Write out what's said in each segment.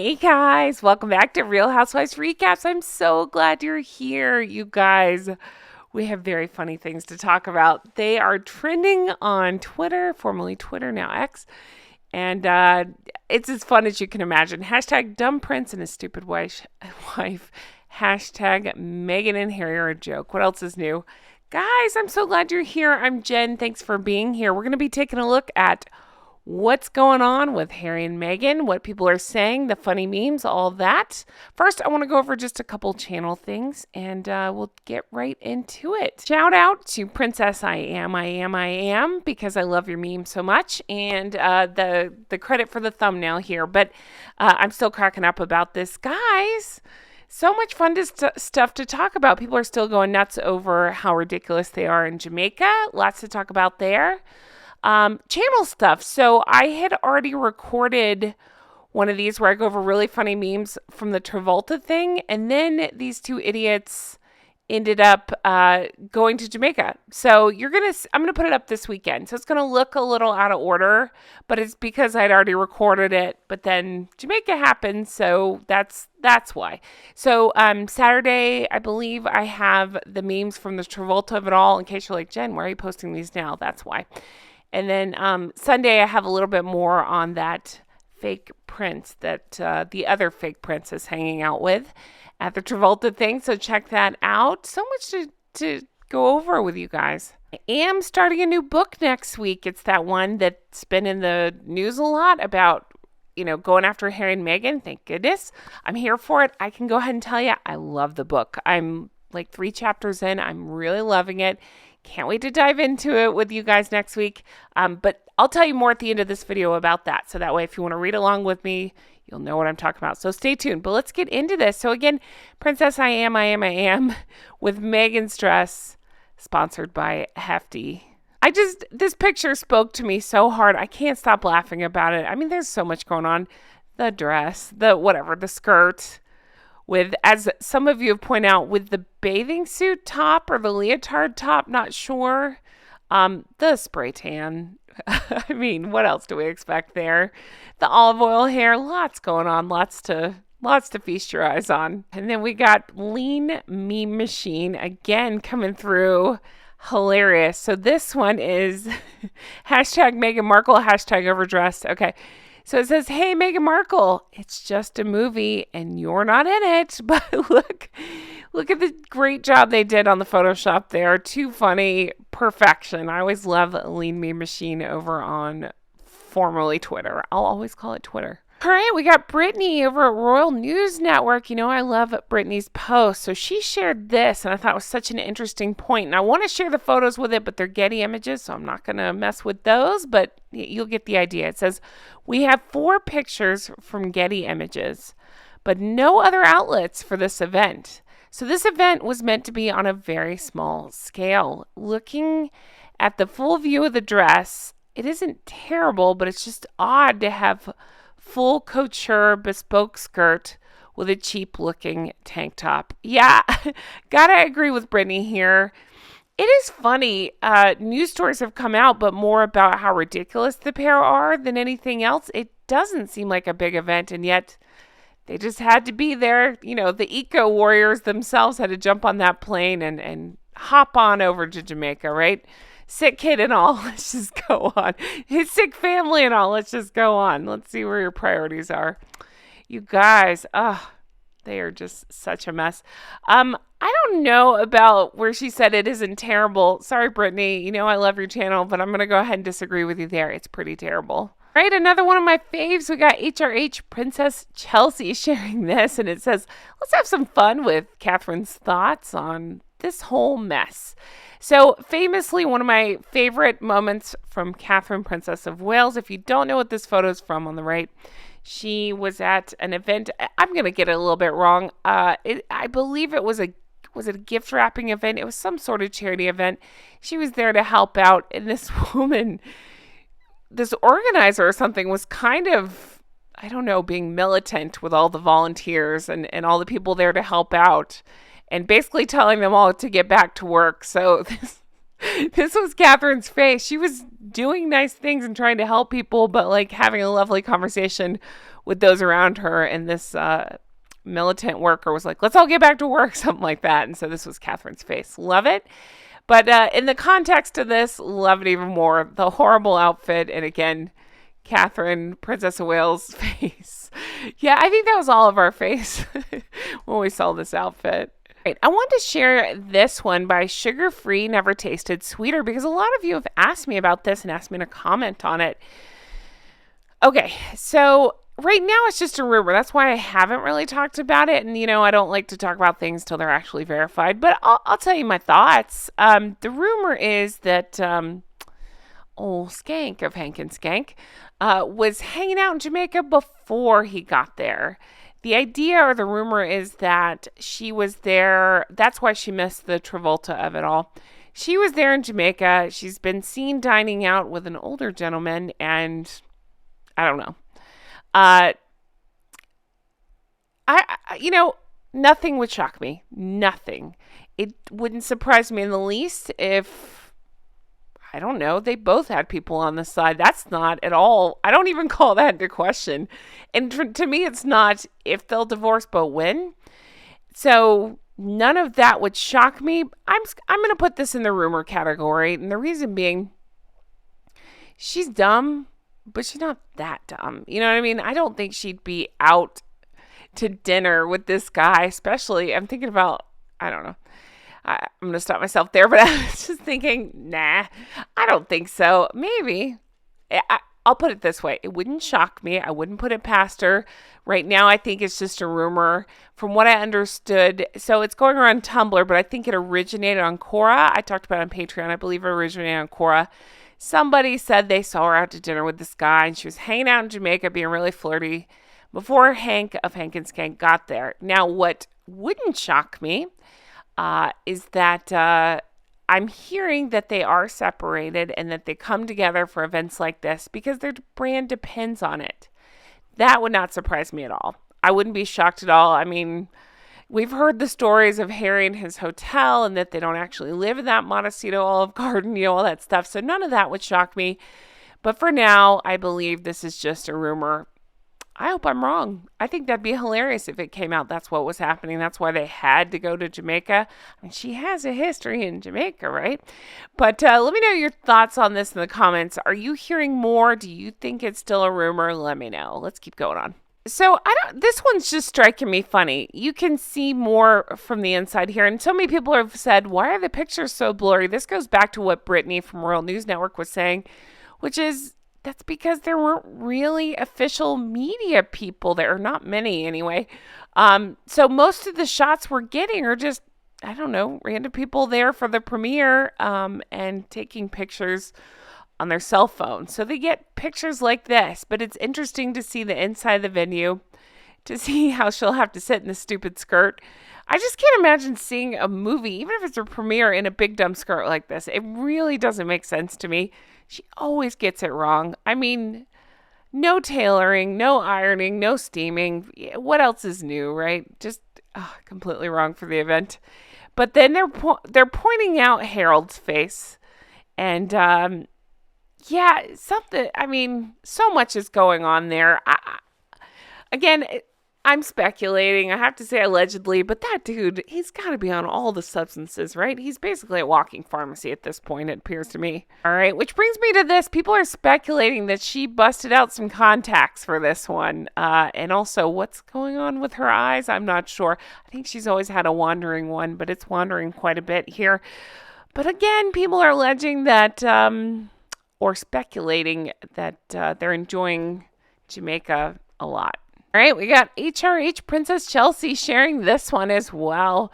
Hey guys, welcome back to Real Housewives Recaps. I'm so glad you're here, you guys. We have very funny things to talk about. They are trending on Twitter, formerly Twitter, now X, and it's as fun as you can imagine. Hashtag dumb prince and his stupid wife. Hashtag Meghan and Harry are a joke. What else is new? Guys, I'm so glad you're here. I'm Jen. Thanks for being here. We're going to be taking a look at what's going on with Harry and Meghan, what people are saying, the funny memes, all that. First, I want to go over just a couple channel things, and we'll get right into it. Shout out to Princess I Am, because I love your meme so much, and the credit for the thumbnail here. But I'm still cracking up about this, guys. So much fun stuff to talk about. People are still going nuts over how ridiculous they are in Jamaica. Lots to talk about there. Channel stuff. So I had already recorded one of these where I go over really funny memes from the Travolta thing. And then these two idiots ended up going to Jamaica. So I'm going to put it up this weekend. So it's going to look a little out of order, but it's because I'd already recorded it. But then Jamaica happened. So that's why. So Saturday, I believe I have the memes from the Travolta of it all. In case you're like, Jen, why are you posting these now? That's why. And then Sunday, I have a little bit more on that fake prince that the other fake prince is hanging out with at the Travolta thing. So check that out. So much to go over with you guys. I am starting a new book next week. It's that one that's been in the news a lot about, going after Harry and Meghan. Thank goodness. I'm here for it. I can go ahead and tell you, I love the book. I'm like 3 chapters in. I'm really loving it. Can't wait to dive into it with you guys next week. But I'll tell you more at the end of this video about that. So that way, if you want to read along with me, you'll know what I'm talking about. So stay tuned. But let's get into this. So again, Princess I Am with Meghan's dress, sponsored by Hefty. This picture spoke to me so hard. I can't stop laughing about it. I mean, there's so much going on. The dress, the skirt. With, as some of you have pointed out, with the bathing suit top or the leotard top, not sure. The spray tan. I mean, what else do we expect there? The olive oil hair, lots going on, lots to feast your eyes on. And then we got Lean Meme Machine again coming through. Hilarious. So this one is hashtag Meghan Markle, hashtag overdressed. Okay. So it says, hey, Meghan Markle, it's just a movie and you're not in it. But look at the great job they did on the Photoshop there. Too funny. Perfection. I always love Lean Meme Machine over on formerly Twitter. I'll always call it Twitter. All right, we got Brittany over at Royal News Network. I love Brittany's post. So she shared this, and I thought it was such an interesting point. And I want to share the photos with it, but they're Getty images, so I'm not going to mess with those, but you'll get the idea. It says, we have 4 pictures from Getty Images, but no other outlets for this event. So this event was meant to be on a very small scale. Looking at the full view of the dress, it isn't terrible, but it's just odd to have full couture bespoke skirt with a cheap looking tank top. Yeah, gotta agree with Brittany here. It is funny. News stories have come out, but more about how ridiculous the pair are than anything else. It doesn't seem like a big event, and yet they just had to be there. The eco warriors themselves had to jump on that plane and hop on over to Jamaica, right? Sick kid and all, let's just go on. His sick family and all, let's just go on. Let's see where your priorities are. You guys, they are just such a mess. I don't know about where she said it isn't terrible. Sorry, Brittany. I love your channel, but I'm going to go ahead and disagree with you there. It's pretty terrible. Right, another one of my faves. We got HRH Princess Chelsea sharing this, and it says, let's have some fun with Catherine's thoughts on this whole mess. So famously, one of my favorite moments from Catherine, Princess of Wales. If you don't know what this photo is from on the right, she was at an event. I'm going to get it a little bit wrong. I believe it was a gift wrapping event? It was some sort of charity event. She was there to help out, and this woman, this organizer or something, was kind of, I don't know, being militant with all the volunteers and all the people there to help out, and basically telling them all to get back to work. So this was Catherine's face. She was doing nice things and trying to help people, but like having a lovely conversation with those around her. And this militant worker was like, let's all get back to work, something like that. And so this was Catherine's face. Love it. But in the context of this, love it even more. The horrible outfit. And again, Catherine, Princess of Wales' face. Yeah, I think that was all of our face when we saw this outfit. Right, I want to share this one by Sugar Free Never Tasted Sweeter because a lot of you have asked me about this and asked me to comment on it. Okay, so right now it's just a rumor. That's why I haven't really talked about it. And, I don't like to talk about things till they're actually verified. But I'll tell you my thoughts. The rumor is that old Skank of Hank and Skank was hanging out in Jamaica before he got there. The idea or the rumor is that she was there. That's why she missed the Travolta of it all. She was there in Jamaica. She's been seen dining out with an older gentleman, and I don't know. Nothing would shock me. Nothing. It wouldn't surprise me in the least if, I don't know, they both had people on the side. That's not at all. I don't even call that into question. And to me, it's not if they'll divorce, but when. So none of that would shock me. I'm going to put this in the rumor category. And the reason being, she's dumb, but she's not that dumb. You know what I mean? I don't think she'd be out to dinner with this guy, especially, I'm thinking about, I don't know. I'm going to stop myself there, but I was just thinking, nah, I don't think so. Maybe. I'll put it this way. It wouldn't shock me. I wouldn't put it past her. Right now, I think it's just a rumor. From what I understood, so it's going around Tumblr, but I think it originated on Quora. I talked about it on Patreon. I believe it originated on Quora. Somebody said they saw her out to dinner with this guy, and she was hanging out in Jamaica being really flirty before Hank of Hank and Skank got there. Now, what wouldn't shock me is that I'm hearing that they are separated and that they come together for events like this because their brand depends on it. That would not surprise me at all. I wouldn't be shocked at all. I mean, we've heard the stories of Harry and his hotel and that they don't actually live in that Montecito Olive Garden, all that stuff. So none of that would shock me. But for now, I believe this is just a rumor. I hope I'm wrong. I think that'd be hilarious if it came out that's what was happening. That's why they had to go to Jamaica. I mean, she has a history in Jamaica, right? But let me know your thoughts on this in the comments. Are you hearing more? Do you think it's still a rumor? Let me know. Let's keep going on. So this one's just striking me funny. You can see more from the inside here. And so many people have said, why are the pictures so blurry? This goes back to what Brittany from Royal News Network was saying, which is, that's because there weren't really official media people there, not many anyway. So most of the shots we're getting are just, I don't know, random people there for the premiere and taking pictures on their cell phone. So they get pictures like this, but it's interesting to see the inside of the venue, to see how she'll have to sit in the stupid skirt. I just can't imagine seeing a movie, even if it's a premiere, in a big dumb skirt like this. It really doesn't make sense to me. She always gets it wrong. I mean, no tailoring, no ironing, no steaming. What else is new, right? Just completely wrong for the event. But then they're pointing out Harold's face. And, something, I mean, so much is going on there. I'm speculating. I have to say allegedly, but that dude, he's got to be on all the substances, right? He's basically a walking pharmacy at this point, it appears to me. All right, which brings me to this. People are speculating that she busted out some contacts for this one. And also, what's going on with her eyes? I'm not sure. I think she's always had a wandering one, but it's wandering quite a bit here. But again, people are alleging that, or speculating that they're enjoying Jamaica a lot. All right, we got HRH Princess Chelsea sharing this one as well.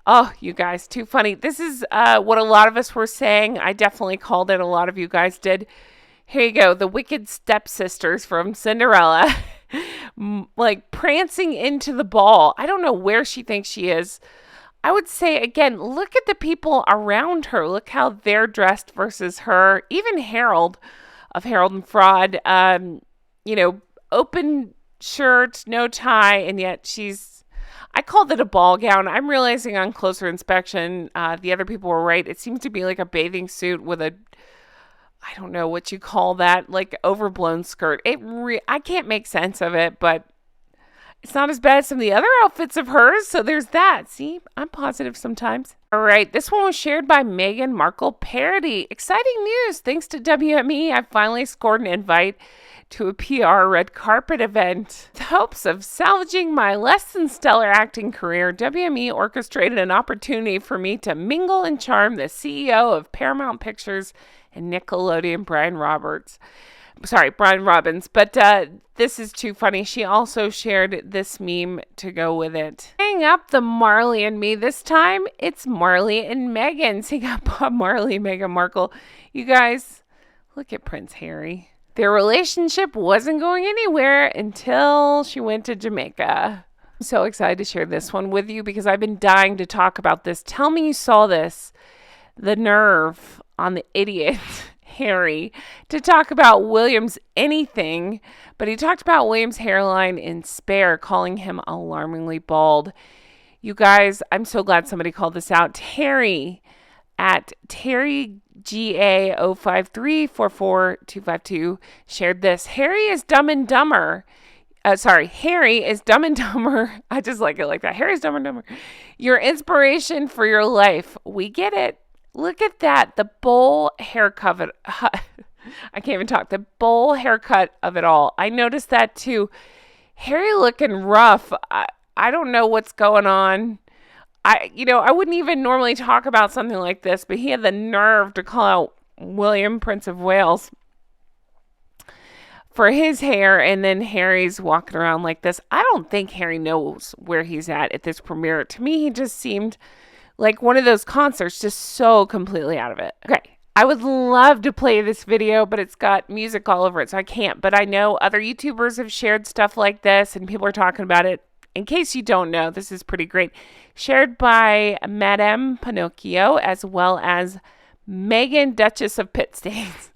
Oh, you guys, too funny. This is what a lot of us were saying. I definitely called it. A lot of you guys did. Here you go. The wicked stepsisters from Cinderella, like prancing into the ball. I don't know where she thinks she is. I would say, again, look at the people around her. Look how they're dressed versus her. Even Harold of Harold and Fraud, open shirt, no tie, and yet I called it a ball gown. I'm realizing on closer inspection, the other people were right. It seems to be like a bathing suit with a I don't know what you call that, like overblown skirt. I can't make sense of it, but it's not as bad as some of the other outfits of hers, so there's that. See, I'm positive sometimes. All right, this one was shared by Meghan Markle Parody. Exciting news. Thanks to WME, I finally scored an invite to a PR red carpet event. With hopes of salvaging my less than stellar acting career, WME orchestrated an opportunity for me to mingle and charm the CEO of Paramount Pictures and Nickelodeon, Brian Robbins. But this is too funny. She also shared this meme to go with it. Hang up the Marley and me. This time, it's Marley and Meghan. Sing up Bob Marley, Meghan Markle. You guys, look at Prince Harry. Their relationship wasn't going anywhere until she went to Jamaica. I'm so excited to share this one with you because I've been dying to talk about this. Tell me you saw this. The nerve on the idiot Harry to talk about William's anything, but he talked about William's hairline in Spare, calling him alarmingly bald. You guys, I'm so glad somebody called this out. Terry at TerryGA05344252 shared this. Harry is dumb and dumber. Harry is Dumb and Dumber. I just like it like that. Harry's Dumb and Dumber. Your inspiration for your life. We get it. Look at that. The bowl haircut. I can't even talk. The bowl haircut of it all. I noticed that too. Harry looking rough. I don't know what's going on. I wouldn't even normally talk about something like this, but he had the nerve to call out William, Prince of Wales, for his hair, and then Harry's walking around like this. I don't think Harry knows where he's at this premiere. To me, he just seemed like one of those concerts, just so completely out of it. Okay, I would love to play this video, but it's got music all over it, so I can't. But I know other YouTubers have shared stuff like this, and people are talking about it. In case you don't know, this is pretty great. Shared by Madame Pinocchio, as well as Meghan, Duchess of Pitstains.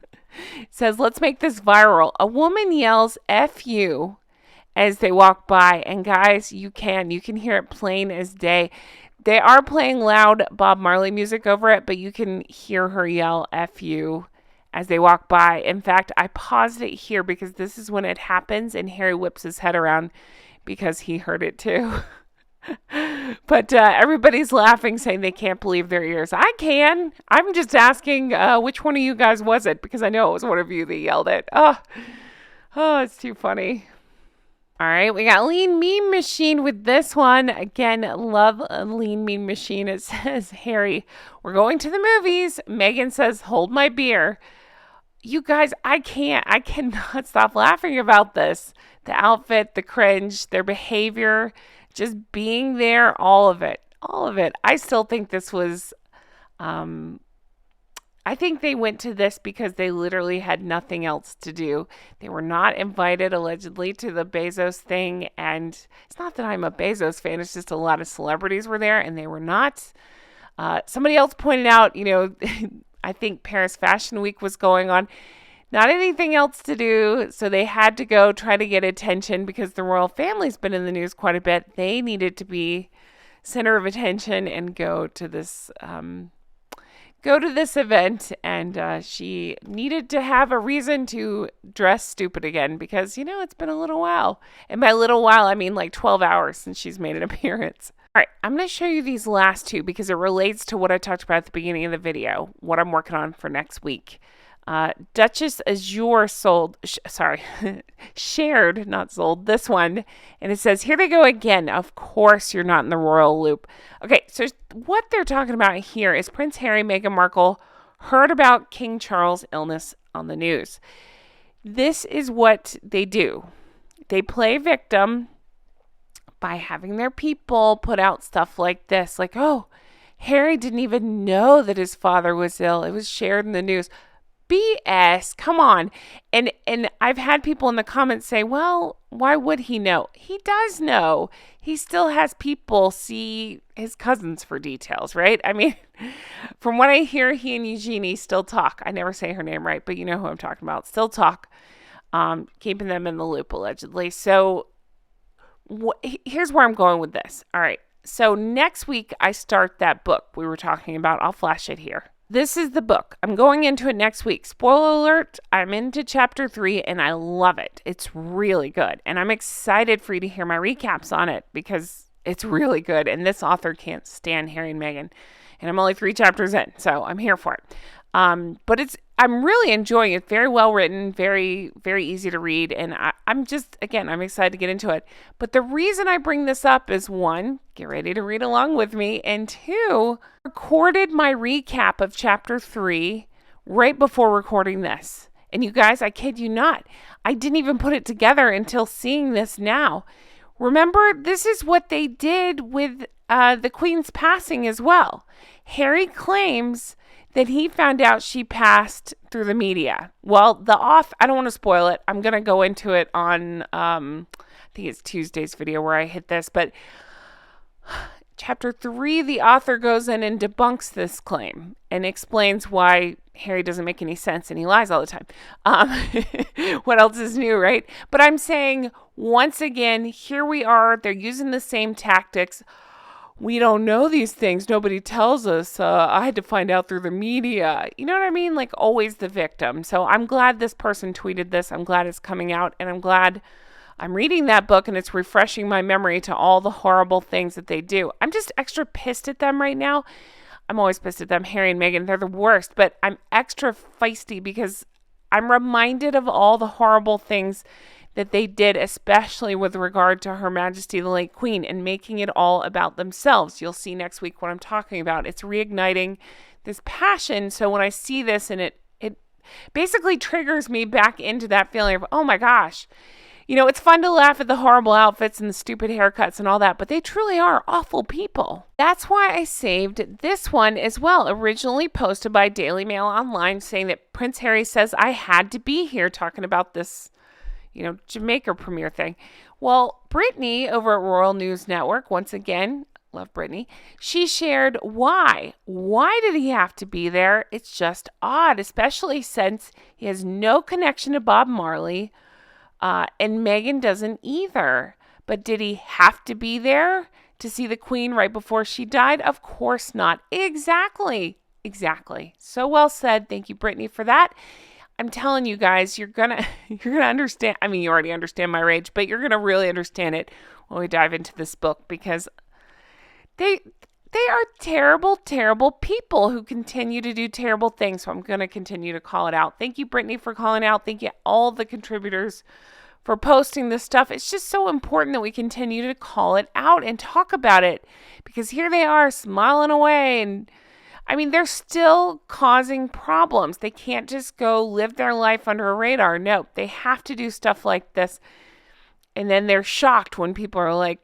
It says, let's make this viral. A woman yells F you as they walk by. And guys, you can hear it plain as day. They are playing loud Bob Marley music over it, but you can hear her yell F you as they walk by. In fact, I paused it here because this is when it happens and Harry whips his head around because he heard it too. But everybody's laughing, saying they can't believe their ears. I can. I'm just asking which one of you guys was it, because I know it was one of you that yelled it. Oh, it's too funny. All right, we got Lean Mean Machine with this one. Again, love a Lean Mean Machine. It says, Harry, we're going to the movies. Meghan says, hold my beer. You guys, I cannot stop laughing about this. The outfit, the cringe, their behavior, just being there, all of it. I still think this was, I think they went to this because they literally had nothing else to do. They were not invited, allegedly, to the Bezos thing. And it's not that I'm a Bezos fan. It's just a lot of celebrities were there and they were not. Somebody else pointed out, I think Paris Fashion Week was going on. Not anything else to do, so they had to go try to get attention because the royal family's been in the news quite a bit. They needed to be center of attention and go to this event, and she needed to have a reason to dress stupid again because, it's been a little while. And by a little while, I mean like 12 hours since she's made an appearance. All right, I'm going to show you these last two because it relates to what I talked about at the beginning of the video, what I'm working on for next week. Duchess As Yours shared, not sold, this one. And it says, here they go again. Of course you're not in the royal loop. Okay, so what they're talking about here is Prince Harry, Meghan Markle heard about King Charles' illness on the news. This is what they do. They play victim by having their people put out stuff like this. Like, oh, Harry didn't even know that his father was ill. It was shared in the news. BS, come on. And I've had people in the comments say, well, why would he know? He does know. He still has people see his cousins for details, right? I mean, from what I hear, he and Eugenie still talk. I never say her name right, but you know who I'm talking about. Still talk, keeping them in the loop, allegedly. So here's where I'm going with this. All right. So next week, I start that book we were talking about. I'll flash it here. This is the book. I'm going into it next week. Spoiler alert, I'm into chapter 3 and I love it. It's really good. And I'm excited for you to hear my recaps on it because it's really good. And this author can't stand Harry and Meghan. And I'm only 3 chapters in, so I'm here for it. But I'm really enjoying it. Very well written, very, very easy to read. And I'm excited to get into it. But the reason I bring this up is, one, get ready to read along with me. And two, recorded my recap of chapter 3 right before recording this. And you guys, I kid you not, I didn't even put it together until seeing this now. Remember, this is what they did with the Queen's passing as well. Harry claims that he found out she passed through the media. Well, I don't want to spoil it. I'm going to go into it on, I think it's Tuesday's video where I hit this, but chapter 3, the author goes in and debunks this claim and explains why Harry doesn't make any sense and he lies all the time. What else is new, right? But I'm saying, once again, here we are. They're using the same tactics. We don't know these things. Nobody tells us. I had to find out through the media. You know what I mean? Like, always the victim. So I'm glad this person tweeted this. I'm glad it's coming out. And I'm glad I'm reading that book and it's refreshing my memory to all the horrible things that they do. I'm just extra pissed at them right now. I'm always pissed at them. Harry and Meghan, they're the worst. But I'm extra feisty because I'm reminded of all the horrible things that they did, especially with regard to Her Majesty the late Queen and making it all about themselves. You'll see next week what I'm talking about. It's reigniting this passion. So when I see this and it basically triggers me back into that feeling of, oh my gosh, it's fun to laugh at the horrible outfits and the stupid haircuts and all that, but they truly are awful people. That's why I saved this one as well, originally posted by Daily Mail Online, saying that Prince Harry says I had to be here, talking about this Jamaica premiere thing. Well, Brittany over at Royal News Network, once again, love Brittany, she shared why. Why did he have to be there? It's just odd, especially since he has no connection to Bob Marley, and Meghan doesn't either. But did he have to be there to see the Queen right before she died? Of course not. Exactly. So well said. Thank you, Brittany, for that. I'm telling you guys, you're gonna understand. I mean, you already understand my rage, but you're gonna really understand it when we dive into this book, because they are terrible, terrible people who continue to do terrible things. So I'm gonna continue to call it out. Thank you, Brittany, for calling out. Thank you, all the contributors, for posting this stuff. It's just so important that we continue to call it out and talk about it, because here they are smiling away and, I mean, they're still causing problems. They can't just go live their life under a radar. No, they have to do stuff like this. And then they're shocked when people are like,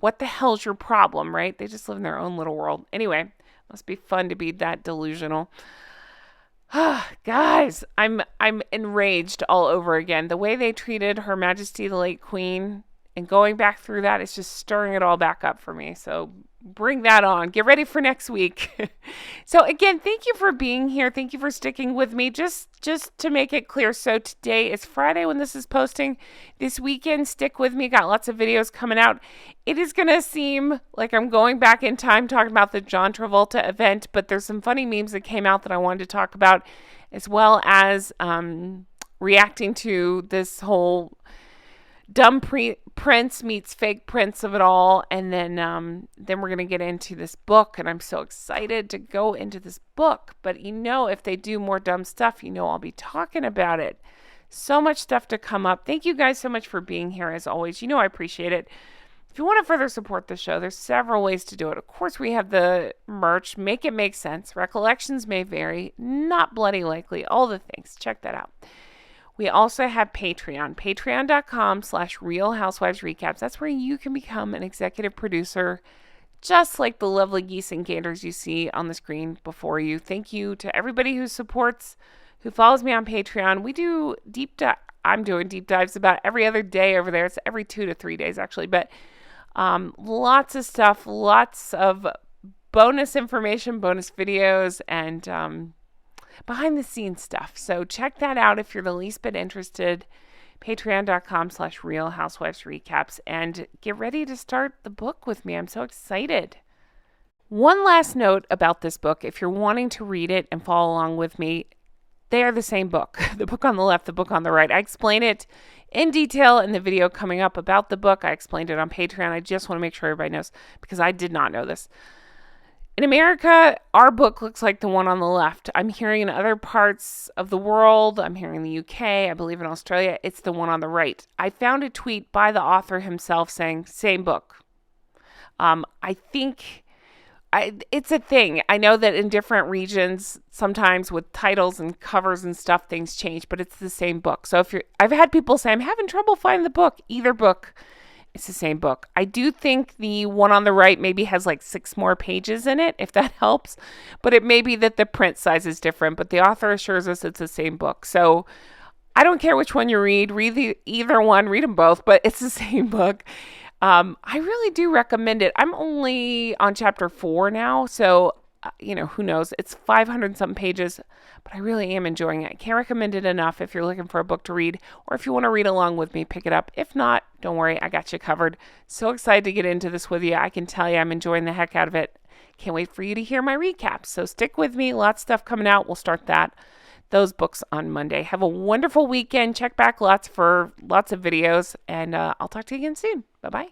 what the hell's your problem, right? They just live in their own little world. Anyway, must be fun to be that delusional. Guys, I'm enraged all over again. The way they treated Her Majesty the late Queen and going back through that is just stirring it all back up for me. So bring that on. Get ready for next week. So again, thank you for being here. Thank you for sticking with me. Just to make it clear, so today is Friday when this is posting. This weekend, stick with me. Got lots of videos coming out. It is going to seem like I'm going back in time talking about the John Travolta event, but there's some funny memes that came out that I wanted to talk about, as well as reacting to this whole dumb prince meets fake prince of it all. And then we're going to get into this book, and I'm so excited to go into this book. But if they do more dumb stuff, I'll be talking about it. So much stuff to come up. Thank you guys so much for being here, as always. I appreciate it. If you want to further support the show, there's several ways to do it. Of course, we have the merch. Make it make sense. Recollections may vary. Not bloody likely. All the things. Check that out. We also have Patreon, patreon.com/Real Housewives Recaps. That's where you can become an executive producer, just like the lovely geese and ganders you see on the screen before you. Thank you to everybody who follows me on Patreon. We do I'm doing deep dives about every other day over there. It's every 2 to 3 days, actually. But lots of stuff, lots of bonus information, bonus videos, and behind the scenes stuff. So check that out if you're the least bit interested. Patreon.com/Real Housewives Recaps. And get ready to start the book with me. I'm so excited. One last note about this book. If you're wanting to read it and follow along with me, they are the same book. The book on the left, the book on the right. I explain it in detail in the video coming up about the book. I explained it on Patreon. I just want to make sure everybody knows because I did not know this. In America, our book looks like the one on the left. I'm hearing in other parts of the world, I'm hearing in the UK, I believe in Australia, it's the one on the right. I found a tweet by the author himself saying, same book. I think it's a thing. I know that in different regions, sometimes with titles and covers and stuff, things change, but it's the same book. So I've had people say, I'm having trouble finding the book. Either book, it's the same book. I do think the one on the right maybe has like 6 more pages in it, if that helps. But it may be that the print size is different, but the author assures us it's the same book. So I don't care which one you read. Either one, read them both, but it's the same book. I really do recommend it. I'm only on chapter 4 now, so who knows? It's 500 something pages, but I really am enjoying it. I can't recommend it enough if you're looking for a book to read, or if you want to read along with me, pick it up. If not, don't worry, I got you covered. So excited to get into this with you. I can tell you I'm enjoying the heck out of it. Can't wait for you to hear my recaps. So stick with me. Lots of stuff coming out. We'll start those books on Monday. Have a wonderful weekend. Check back lots of videos, and I'll talk to you again soon. Bye-bye.